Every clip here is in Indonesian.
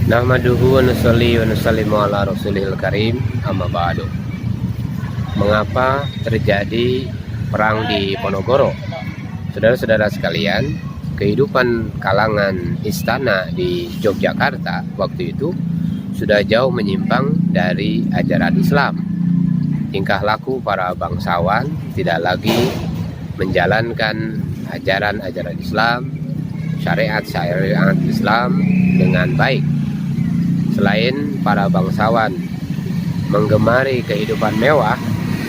Nahmaduhu wa nusalli wa nusallimu ala rasulil karim, amma ba'du. Mengapa terjadi perang di Ponorogo? Saudara-saudara sekalian, kehidupan kalangan istana di Yogyakarta waktu itu sudah jauh menyimpang dari ajaran Islam. Tingkah laku para bangsawan tidak lagi menjalankan ajaran-ajaran Islam, syariat-syariat Islam dengan baik. Selain para bangsawan menggemari kehidupan mewah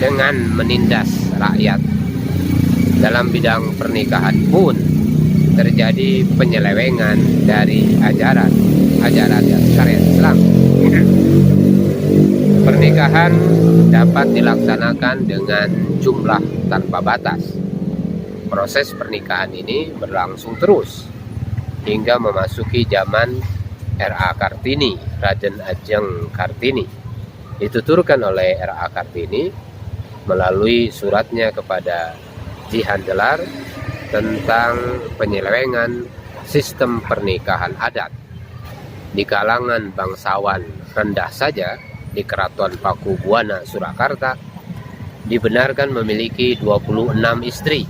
dengan menindas rakyat, dalam bidang pernikahan pun terjadi penyelewengan dari ajaran syariat Islam. Pernikahan dapat dilaksanakan dengan jumlah tanpa batas. Proses pernikahan ini berlangsung terus hingga memasuki zaman R.A. Kartini, Raden Ajeng Kartini. Dituturkan oleh R.A. Kartini melalui suratnya kepada Jihan Jelar tentang penyelewengan sistem pernikahan adat. Di kalangan bangsawan rendah saja di Keraton Pakubuwana, Surakarta, dibenarkan memiliki 26 istri.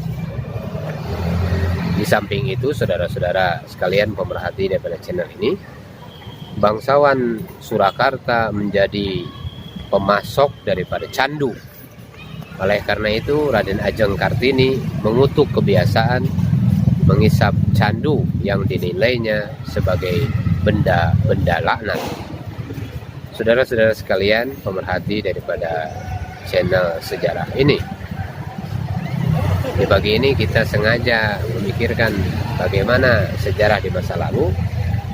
Di samping itu, saudara-saudara sekalian pemerhati daripada channel ini, bangsawan Surakarta menjadi pemasok daripada candu. Oleh karena itu, Raden Ajeng Kartini mengutuk kebiasaan mengisap candu yang dinilainya sebagai benda-benda laknat. Saudara-saudara sekalian pemerhati daripada channel sejarah ini, di pagi ini kita sengaja memikirkan bagaimana sejarah di masa lalu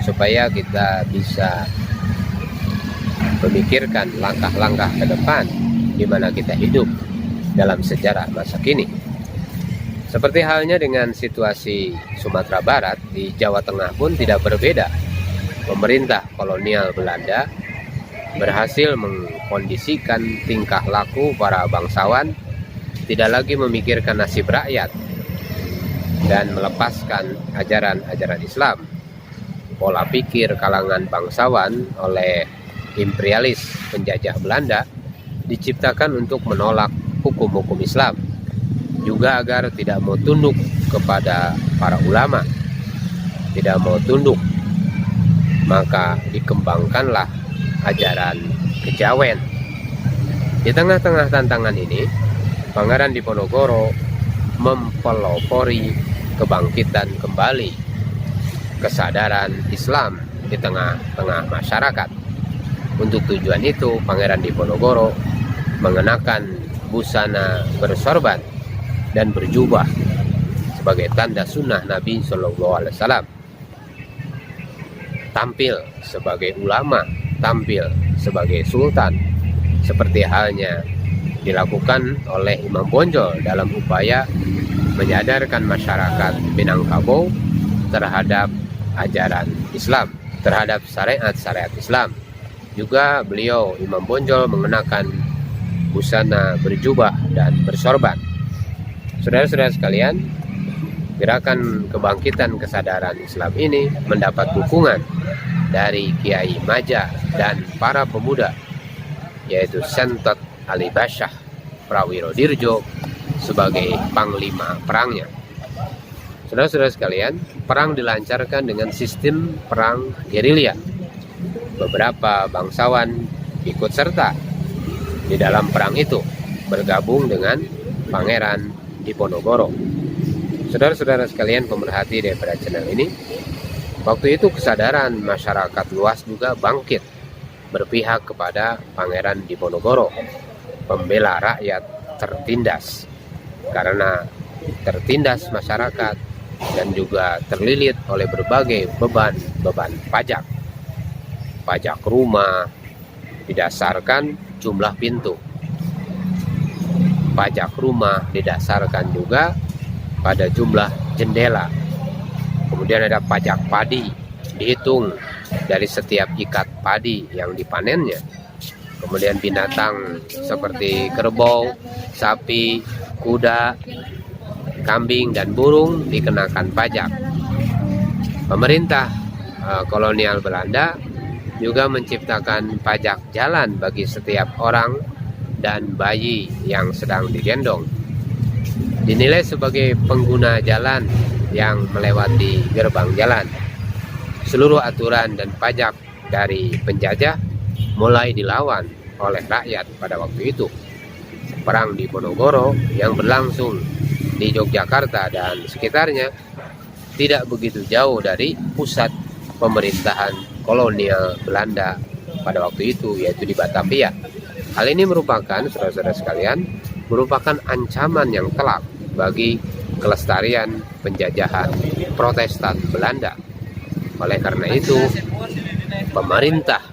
supaya kita bisa memikirkan langkah-langkah ke depan di mana kita hidup dalam sejarah masa kini. Seperti halnya dengan situasi Sumatera Barat, di Jawa Tengah pun tidak berbeda. Pemerintah kolonial Belanda berhasil mengkondisikan tingkah laku para bangsawan tidak lagi memikirkan nasib rakyat dan melepaskan ajaran-ajaran Islam. Pola pikir kalangan bangsawan oleh imperialis penjajah Belanda diciptakan untuk menolak hukum-hukum Islam, juga agar tidak mau tunduk kepada para ulama, tidak mau tunduk, maka dikembangkanlah ajaran kejawen. Di tengah-tengah tantangan ini, Pangeran Diponegoro mempelopori kebangkitan kembali kesadaran Islam di tengah-tengah masyarakat. Untuk tujuan itu, Pangeran Diponegoro mengenakan busana bersorban dan berjubah sebagai tanda sunnah Nabi SAW. Tampil sebagai ulama, tampil sebagai sultan, seperti halnya dilakukan oleh Imam Bonjol dalam upaya menyadarkan masyarakat Minangkabau terhadap ajaran Islam, terhadap syariat Islam. Juga beliau Imam Bonjol mengenakan busana berjubah dan bersorban. Saudara-saudara sekalian, gerakan kebangkitan kesadaran Islam ini mendapat dukungan dari Kiai Majah dan para pemuda, yaitu Sentot Ali Basyah Prawiro Dirjo sebagai panglima perangnya. Saudara-saudara sekalian, perang dilancarkan dengan sistem perang gerilya. Beberapa bangsawan ikut serta di dalam perang itu, bergabung dengan Pangeran Diponegoro. Saudara-saudara sekalian pemerhati daripada channel ini, waktu itu kesadaran masyarakat luas juga bangkit berpihak kepada Pangeran Diponegoro, pembela rakyat tertindas, karena tertindas masyarakat dan juga terlilit oleh berbagai beban pajak. Pajak rumah didasarkan jumlah pintu. Pajak rumah didasarkan juga pada jumlah jendela. Kemudian ada pajak padi, dihitung dari setiap ikat padi yang dipanennya. Kemudian binatang seperti kerbau, sapi, kuda, kambing, dan burung dikenakan pajak. Pemerintah kolonial Belanda juga menciptakan pajak jalan bagi setiap orang dan bayi yang sedang digendong. Dinilai sebagai pengguna jalan yang melewati gerbang jalan. Seluruh aturan dan pajak dari penjajah mulai dilawan oleh rakyat pada waktu itu. Perang Diponegoro yang berlangsung di Yogyakarta dan sekitarnya tidak begitu jauh dari pusat pemerintahan kolonial Belanda pada waktu itu, yaitu di Batavia. Hal ini merupakan, saudara-saudara sekalian, merupakan ancaman yang telak bagi kelestarian penjajahan Protestan Belanda. Oleh karena itu, pemerintah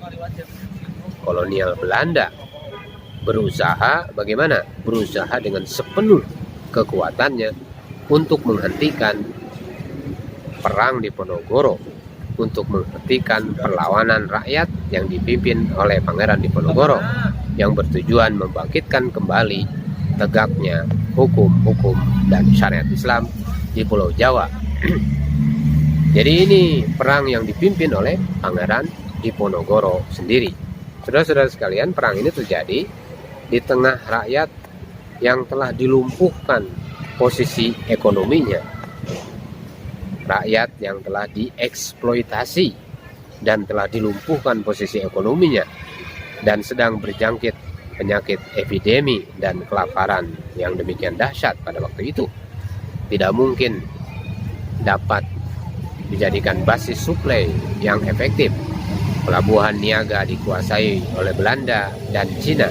kolonial Belanda berusaha bagaimana? Berusaha dengan sepenuh kekuatannya untuk menghentikan perang Diponegoro, untuk menghentikan perlawanan rakyat yang dipimpin oleh Pangeran Diponegoro yang bertujuan membangkitkan kembali tegaknya hukum-hukum dan syariat Islam di Pulau Jawa. Jadi ini perang yang dipimpin oleh Pangeran Diponegoro sendiri. Saudara-saudara sekalian, perang ini terjadi di tengah rakyat yang telah dilumpuhkan posisi ekonominya. Rakyat yang telah dieksploitasi dan telah dilumpuhkan posisi ekonominya dan sedang berjangkit penyakit epidemi dan kelaparan yang demikian dahsyat pada waktu itu. Tidak mungkin dapat dijadikan basis suplai yang efektif. Pelabuhan niaga dikuasai oleh Belanda dan Cina.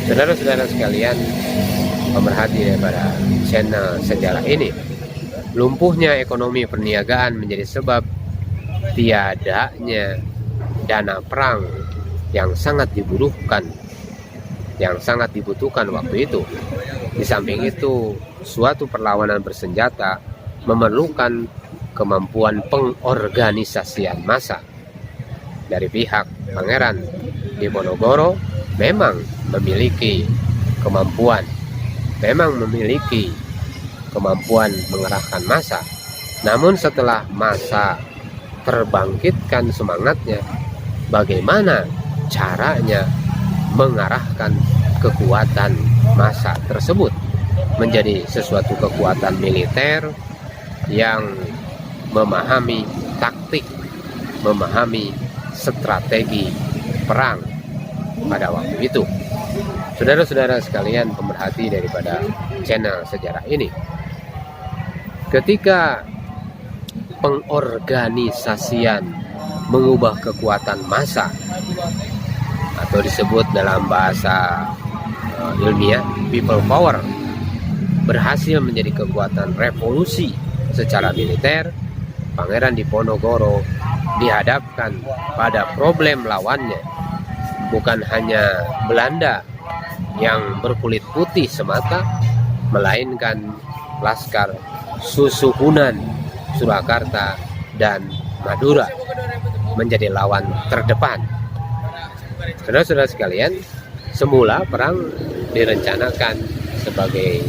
Saudara-saudara sekalian, pemerhati daripada channel sejarah ini, lumpuhnya ekonomi perniagaan menjadi sebab tiadanya dana perang yang sangat dibutuhkan, waktu itu. Di samping itu, suatu perlawanan bersenjata memerlukan kemampuan pengorganisasian massa. Dari pihak Pangeran Diponegoro memang memiliki kemampuan mengerahkan massa. Namun setelah massa terbangkitkan semangatnya, bagaimana caranya mengarahkan kekuatan massa tersebut menjadi sesuatu kekuatan militer yang memahami taktik, memahami strategi perang pada waktu itu. Saudara-saudara sekalian, pemerhati daripada channel sejarah ini, ketika pengorganisasian mengubah kekuatan massa, atau disebut dalam bahasa ilmiah people power, berhasil menjadi kekuatan revolusi secara militer, Pangeran Diponegoro dihadapkan pada problem lawannya, bukan hanya Belanda yang berkulit putih semata, melainkan Laskar Susuhunan, Surakarta, dan Madura menjadi lawan terdepan. Saudara-saudara sekalian, semula perang direncanakan sebagai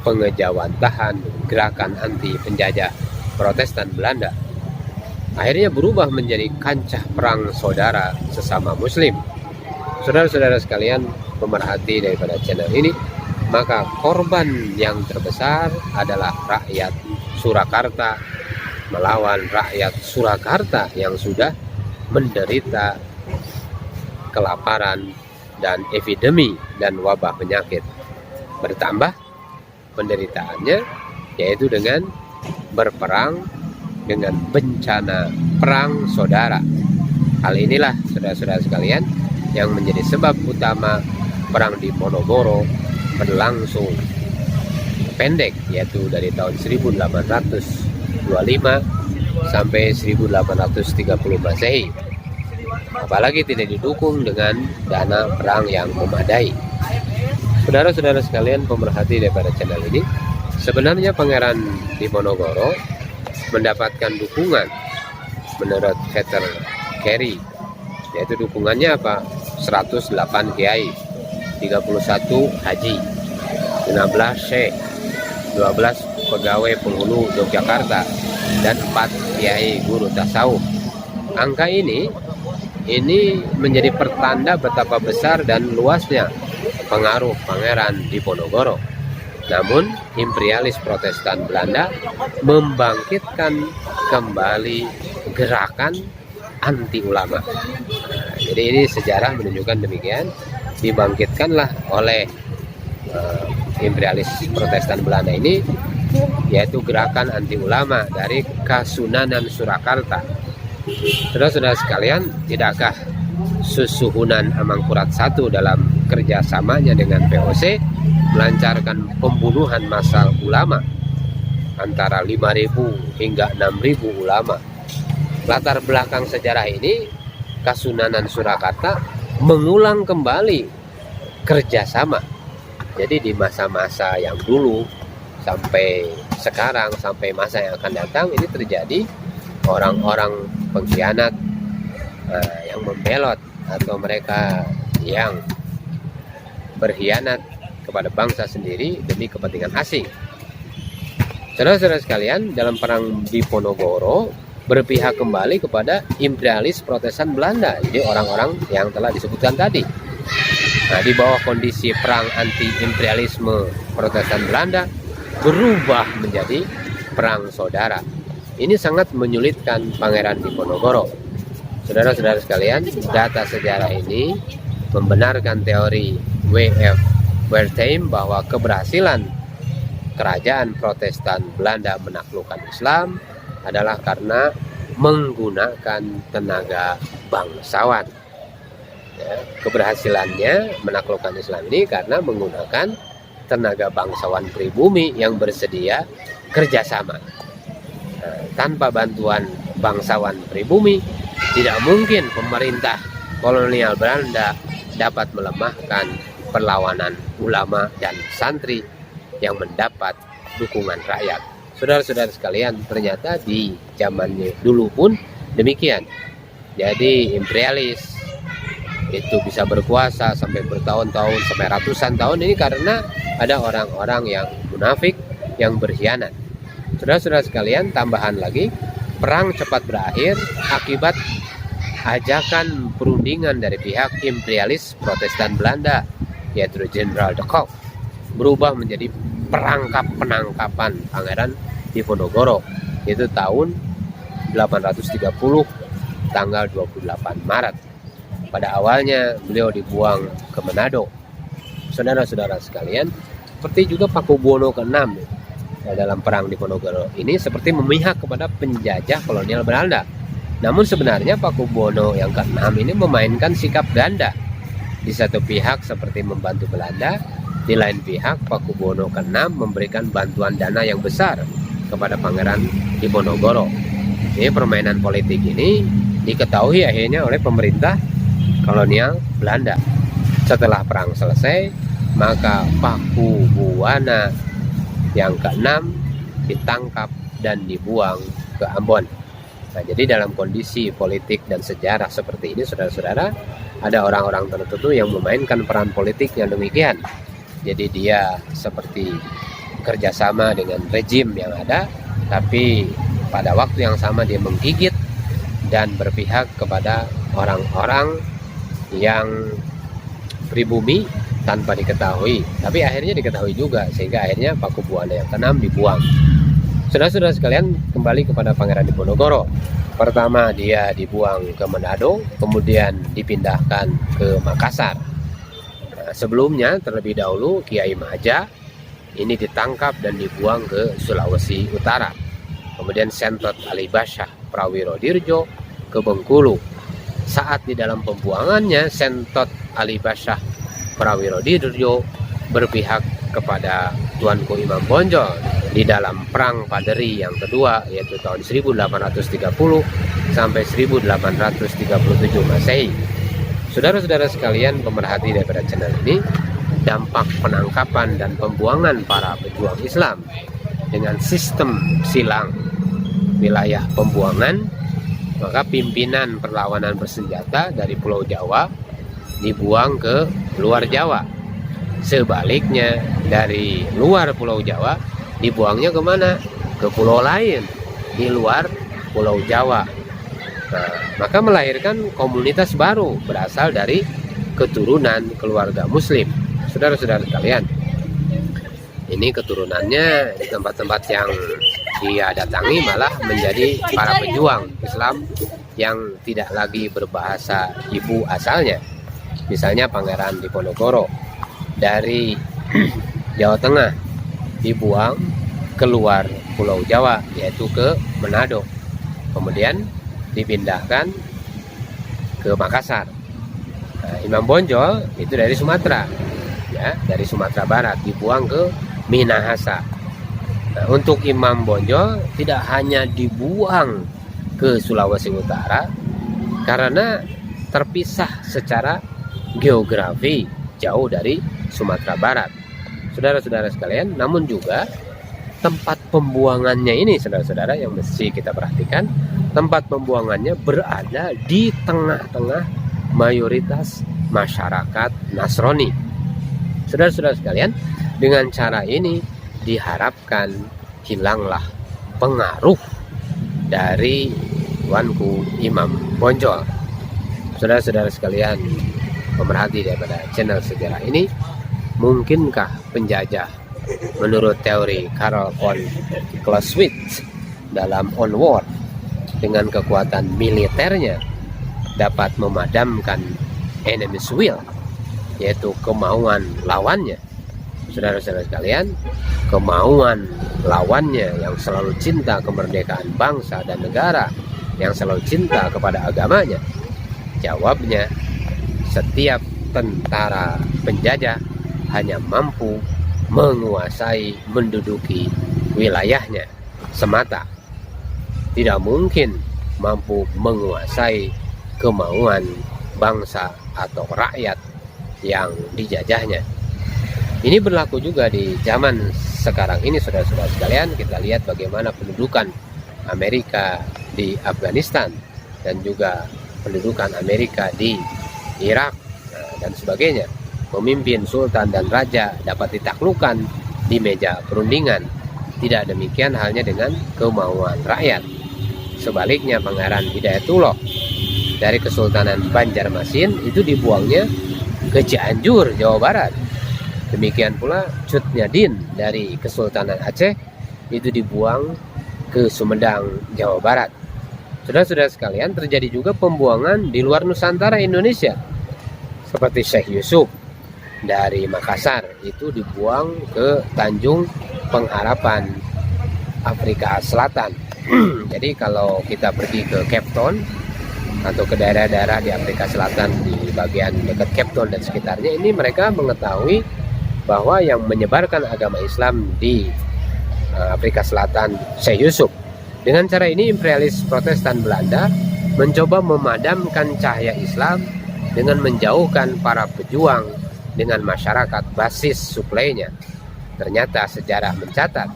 pengejauhan gerakan anti penjajah Protestan Belanda. Akhirnya berubah menjadi kancah perang saudara sesama Muslim. Saudara-saudara sekalian, pemerhati daripada channel ini, maka korban yang terbesar adalah rakyat Surakarta melawan rakyat Surakarta yang sudah menderita kelaparan dan epidemi dan wabah penyakit. Bertambah penderitaannya, yaitu dengan berperang dengan bencana perang saudara. Hal inilah, saudara-saudara sekalian, yang menjadi sebab utama perang Diponegoro berlangsung pendek, yaitu dari tahun 1825 sampai 1830 Masehi. Apalagi tidak didukung dengan dana perang yang memadai. Saudara-saudara sekalian, pemerhati daripada channel ini, sebenarnya Pangeran Diponegoro mendapatkan dukungan menurut Peter Carey, yaitu dukungannya apa? 108 kiai, 31 haji, 16 syekh, 12 pegawai penghulu Yogyakarta, dan 4 kiai guru tasawuf. Angka ini menjadi pertanda betapa besar dan luasnya pengaruh Pangeran Diponegoro. Namun imperialis Protestan Belanda membangkitkan kembali gerakan anti ulama. Jadi ini sejarah menunjukkan demikian, dibangkitkanlah oleh imperialis Protestan Belanda ini, yaitu gerakan anti ulama dari Kasunanan Surakarta. Saudara-saudara sekalian, tidakkah Susuhunan Amangkurat I dalam kerjasamanya dengan VOC melancarkan pembunuhan massal ulama, antara 5.000 hingga 6.000 ulama. Latar belakang sejarah ini, Kasunanan Surakarta mengulang kembali kerjasama. Jadi di masa-masa yang dulu sampai sekarang, sampai masa yang akan datang, ini terjadi orang-orang pengkhianat yang membelot atau mereka yang berkhianat kepada bangsa sendiri demi kepentingan asing. Saudara-saudara sekalian, dalam perang Diponegoro berpihak kembali kepada imperialis Protestan Belanda, jadi orang-orang yang telah disebutkan tadi. Nah, di bawah kondisi perang anti imperialisme Protestan Belanda berubah menjadi perang saudara. Ini sangat menyulitkan Pangeran Diponegoro. Saudara-saudara sekalian, data sejarah ini membenarkan teori W.F. Wertheim bahwa keberhasilan kerajaan Protestan Belanda menaklukkan Islam adalah karena menggunakan tenaga bangsawan. Ya, keberhasilannya menaklukkan Islam ini karena menggunakan tenaga bangsawan pribumi yang bersedia kerjasama. Nah, tanpa bantuan bangsawan pribumi, tidak mungkin pemerintah kolonial Belanda dapat melemahkan perlawanan ulama dan santri yang mendapat dukungan rakyat. Saudara-saudara sekalian, ternyata di zamannya dulu pun demikian. Jadi imperialis itu bisa berkuasa sampai bertahun-tahun, sampai ratusan tahun, ini karena ada orang-orang yang munafik, yang berkhianat. Saudara-saudara sekalian, tambahan lagi, perang cepat berakhir akibat ajakan perundingan dari pihak imperialis Protestan Belanda, yaitu Jenderal de Kock, berubah menjadi perangkap penangkapan Pangeran Diponegoro, yaitu tahun 830 tanggal 28 Maret. Pada awalnya beliau dibuang ke Manado. Saudara-saudara sekalian, seperti juga Pakubuwono ke-6 dalam perang Diponegoro ini seperti memihak kepada penjajah kolonial Belanda. Namun sebenarnya Pakubuwono yang ke-6 ini memainkan sikap ganda. Di satu pihak seperti membantu Belanda, di lain pihak Pakubuwono ke-6 memberikan bantuan dana yang besar kepada Pangeran Diponegoro. Ini permainan politik ini diketahui akhirnya oleh pemerintah kolonial Belanda. Setelah perang selesai, maka Pakubuwana yang ke-6 ditangkap dan dibuang ke Ambon. Nah, jadi dalam kondisi politik dan sejarah seperti ini, saudara-saudara, ada orang-orang tertentu yang memainkan peran politik yang demikian. Jadi dia seperti kerjasama dengan rejim yang ada, tapi pada waktu yang sama dia menggigit dan berpihak kepada orang-orang yang pribumi tanpa diketahui, tapi akhirnya diketahui juga, sehingga akhirnya Pakubuwana yang ke-6 dibuang. Saudara-saudara sekalian, kembali kepada Pangeran Diponegoro. Pertama dia dibuang ke Manado, kemudian dipindahkan ke Makassar. Nah, sebelumnya terlebih dahulu Kiai Maja ini ditangkap dan dibuang ke Sulawesi Utara. Kemudian Sentot Ali Basyah Prawirodirjo ke Bengkulu. Saat di dalam pembuangannya, Sentot Ali Basyah Prawirodirjo berpihak kepada Tuanku Imam Bonjol di dalam perang Paderi yang kedua, yaitu tahun 1830 sampai 1837 Masehi. Saudara-saudara sekalian, pemerhati daripada channel ini, dampak penangkapan dan pembuangan para pejuang Islam dengan sistem silang wilayah pembuangan, maka pimpinan perlawanan bersenjata dari Pulau Jawa dibuang ke luar Jawa. Sebaliknya, dari luar Pulau Jawa dibuangnya kemana? Ke pulau lain. di luar Pulau Jawa. Nah, maka melahirkan komunitas baru berasal dari keturunan keluarga Muslim. Saudara-saudara sekalian, ini keturunannya di tempat-tempat yang dia datangi malah menjadi para pejuang Islam yang tidak lagi berbahasa ibu asalnya. Misalnya Pangeran Diponegoro dari Jawa Tengah dibuang keluar Pulau Jawa, yaitu ke Manado, kemudian dipindahkan ke Makassar. Nah, Imam Bonjol itu dari Sumatera, ya, dari Sumatera Barat dibuang ke Minahasa. Nah, untuk Imam Bonjol tidak hanya dibuang ke Sulawesi Utara karena terpisah secara geografi jauh dari Sumatera Barat, saudara-saudara sekalian, namun juga tempat pembuangannya ini, saudara-saudara, yang mesti kita perhatikan, tempat pembuangannya berada di tengah-tengah mayoritas masyarakat Nasrani. Saudara-saudara sekalian, dengan cara ini diharapkan hilanglah pengaruh dari tuanku Imam Bonjol. Saudara-saudara sekalian, pemerhati daripada channel sejarah ini, mungkinkah penjajah menurut teori Karl von Clausewitz dalam Onward dengan kekuatan militernya dapat memadamkan enemy's will, yaitu kemauan lawannya? Saudara-saudara sekalian, kemauan lawannya yang selalu cinta kemerdekaan bangsa dan negara, yang selalu cinta kepada agamanya, jawabnya, setiap tentara penjajah hanya mampu menguasai, menduduki wilayahnya semata, tidak mungkin mampu menguasai kemauan bangsa atau rakyat yang dijajahnya. Ini berlaku juga di zaman sekarang ini, saudara-saudara sekalian. Kita lihat bagaimana pendudukan Amerika di Afghanistan dan juga pendudukan Amerika di Irak dan sebagainya. Pemimpin, sultan dan raja dapat ditaklukkan di meja perundingan. Tidak demikian halnya dengan kemauan rakyat. Sebaliknya, Pangeran Hidayatullah dari Kesultanan Banjarmasin itu dibuangnya ke Cianjur, Jawa Barat. Demikian pula Cut Nyadin dari Kesultanan Aceh itu dibuang ke Sumedang, Jawa Barat. Saudara-saudara sekalian, terjadi juga pembuangan di luar Nusantara Indonesia, seperti Syekh Yusuf dari Makassar itu dibuang ke Tanjung Pengharapan, Afrika Selatan. Jadi kalau kita pergi ke Cape Town atau ke daerah-daerah di Afrika Selatan, di bagian dekat Cape Town dan sekitarnya, ini mereka mengetahui bahwa yang menyebarkan agama Islam di Afrika Selatan Syekh Yusuf. Dengan cara ini imperialis Protestan Belanda mencoba memadamkan cahaya Islam dengan menjauhkan para pejuang dengan masyarakat basis suplainya. Ternyata sejarah mencatat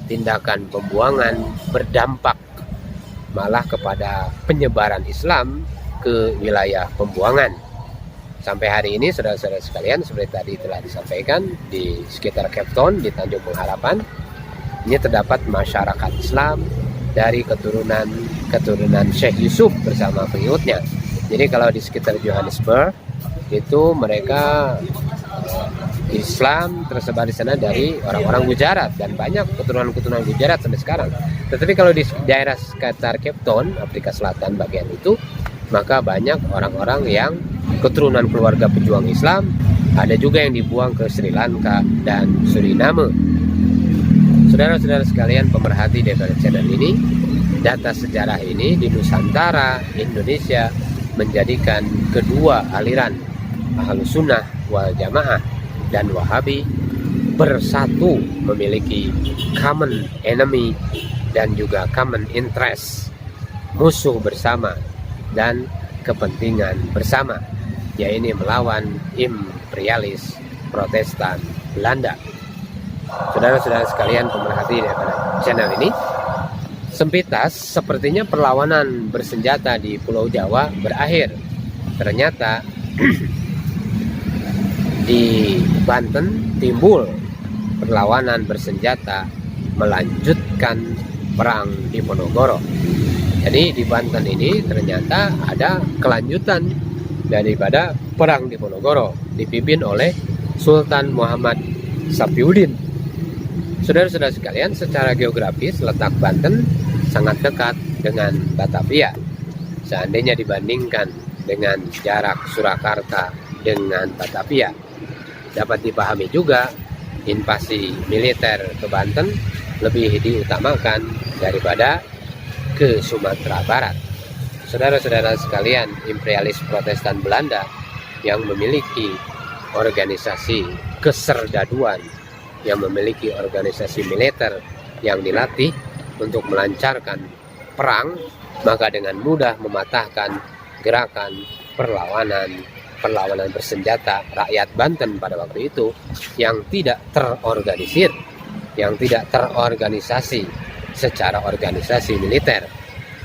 tindakan pembuangan berdampak malah kepada penyebaran Islam ke wilayah pembuangan. Sampai hari ini, saudara-saudara sekalian, seperti tadi telah disampaikan, di sekitar Cape Town, di Tanjung Pengharapan, ini terdapat masyarakat Islam dari keturunan Syekh Yusuf bersama pengikutnya. Jadi kalau di sekitar Johannesburg itu mereka Islam tersebar di sana dari orang-orang Gujarat, dan banyak keturunan-keturunan Gujarat sampai sekarang. Tetapi kalau di daerah sekitar Cape Town, Afrika Selatan bagian itu, maka banyak orang-orang yang keturunan keluarga pejuang Islam. Ada juga yang dibuang ke Sri Lanka dan Suriname. Saudara-saudara sekalian pemerhati daripada channel ini, data sejarah ini di Nusantara Indonesia menjadikan kedua aliran Ahlus Sunnah wal Jamaah dan Wahabi bersatu, memiliki common enemy dan juga common interest, musuh bersama dan kepentingan bersama, yaitu melawan imperialis Protestan Belanda. Saudara-saudara sekalian pemerhati daripada channel ini, sempitas sepertinya perlawanan bersenjata di Pulau Jawa berakhir. Ternyata di Banten timbul perlawanan bersenjata melanjutkan perang Diponegoro. Jadi di Banten ini ternyata ada kelanjutan daripada perang Diponegoro dipimpin oleh Sultan Muhammad Sapiuddin. Saudara-saudara sekalian, secara geografis letak Banten sangat dekat dengan Batavia. Seandainya dibandingkan dengan jarak Surakarta dengan Batavia, dapat dipahami juga invasi militer ke Banten lebih diutamakan daripada ke Sumatera Barat. Saudara-saudara sekalian, imperialis Protestan Belanda yang memiliki organisasi keserdaduan, yang memiliki organisasi militer yang dilatih untuk melancarkan perang, maka dengan mudah mematahkan gerakan perlawanan bersenjata rakyat Banten pada waktu itu yang tidak terorganisir, yang tidak terorganisasi secara organisasi militer.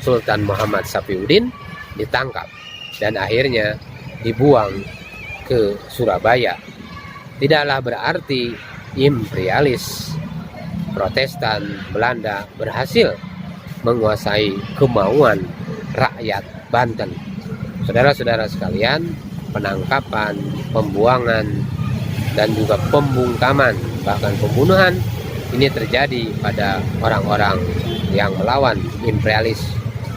Sultan Muhammad Sapiuddin ditangkap dan akhirnya dibuang ke Surabaya. Tidaklah berarti imperialis Protestan Belanda berhasil menguasai kemauan rakyat Banten. Saudara-saudara sekalian, penangkapan, pembuangan, dan juga pembungkaman, bahkan pembunuhan ini terjadi pada orang-orang yang melawan imperialis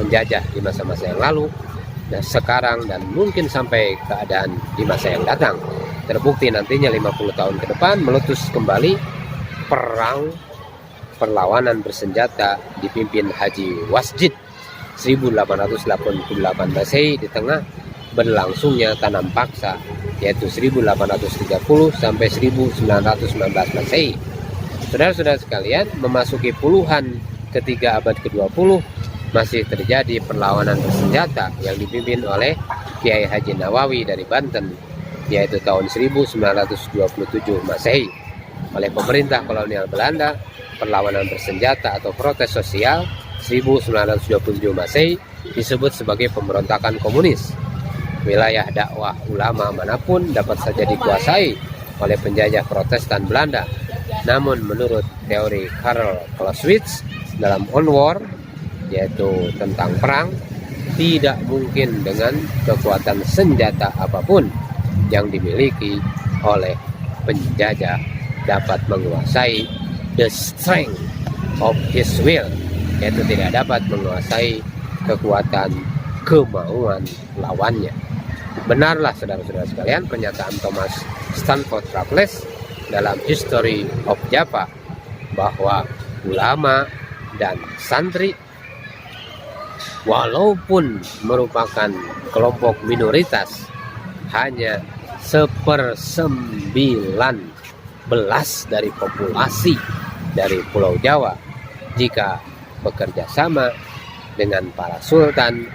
penjajah di masa-masa yang lalu, dan sekarang, dan mungkin sampai keadaan di masa yang datang. Terbukti nantinya 50 tahun ke depan meletus kembali perang perlawanan bersenjata dipimpin Haji Wasjid 1888 Masehi di tengah berlangsungnya tanam paksa, yaitu 1830 sampai 1919 Masehi. Saudara-saudara sekalian, memasuki puluhan ketiga abad ke-20 masih terjadi perlawanan bersenjata yang dipimpin oleh Kiai Haji Nawawi dari Banten, yaitu tahun 1927 Masehi. Oleh pemerintah kolonial Belanda, perlawanan bersenjata atau protes sosial 1927 Masehi disebut sebagai pemberontakan komunis. Wilayah dakwah ulama manapun dapat saja dikuasai oleh penjajah Protestan Belanda. Namun menurut teori Karl Clausewitz dalam On War, yaitu tentang perang, tidak mungkin dengan kekuatan senjata apapun yang dimiliki oleh penjajah dapat menguasai the strength of his will, yaitu tidak dapat menguasai kekuatan kemauan lawannya. Benarlah saudara-saudara sekalian pernyataan Thomas Stanford Raffles dalam History of Java bahwa ulama dan santri walaupun merupakan kelompok minoritas hanya 1/19 dari populasi dari Pulau Jawa, jika bekerja sama dengan para sultan,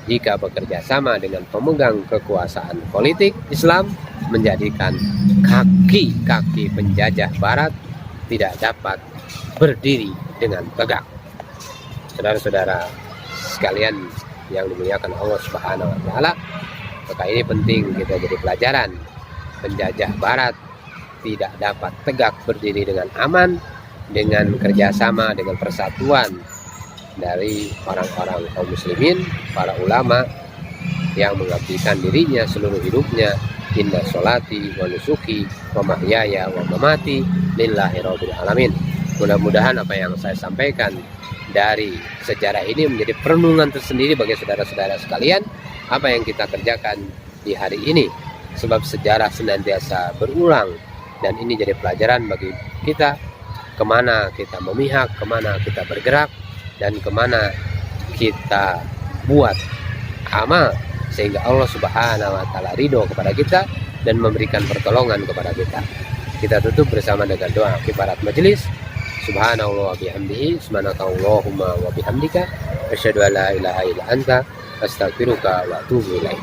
jika bekerja sama dengan pemegang kekuasaan politik Islam, menjadikan kaki-kaki penjajah Barat tidak dapat berdiri dengan tegak. Saudara-saudara sekalian yang dimuliakan Allah Subhanahu wa Ta'ala, maka ini penting kita jadi pelajaran. Penjajah Barat tidak dapat tegak berdiri dengan aman dengan kerjasama, dengan persatuan dari orang-orang kaum muslimin, para ulama yang mengabdikan dirinya seluruh hidupnya, inna sholati wa nusuki wa mahyaya wa mamati lillahi rabbil alamin. Mudah-mudahan apa yang saya sampaikan dari sejarah ini menjadi perenungan tersendiri bagi saudara-saudara sekalian apa yang kita kerjakan di hari ini, sebab sejarah senantiasa berulang dan ini jadi pelajaran bagi kita kemana kita memihak, kemana kita bergerak, dan kemana kita buat amal sehingga Allah Subhanahu wa Ta'ala ridho kepada kita dan memberikan pertolongan kepada kita. Kita tutup bersama dengan doa kifarat majelis. Subhanallah wa bihamdihi, subhanakallahumma wa bihamdika, asyhadu an la ilaha illa anta, astaghfiruka wa atubu ilaik.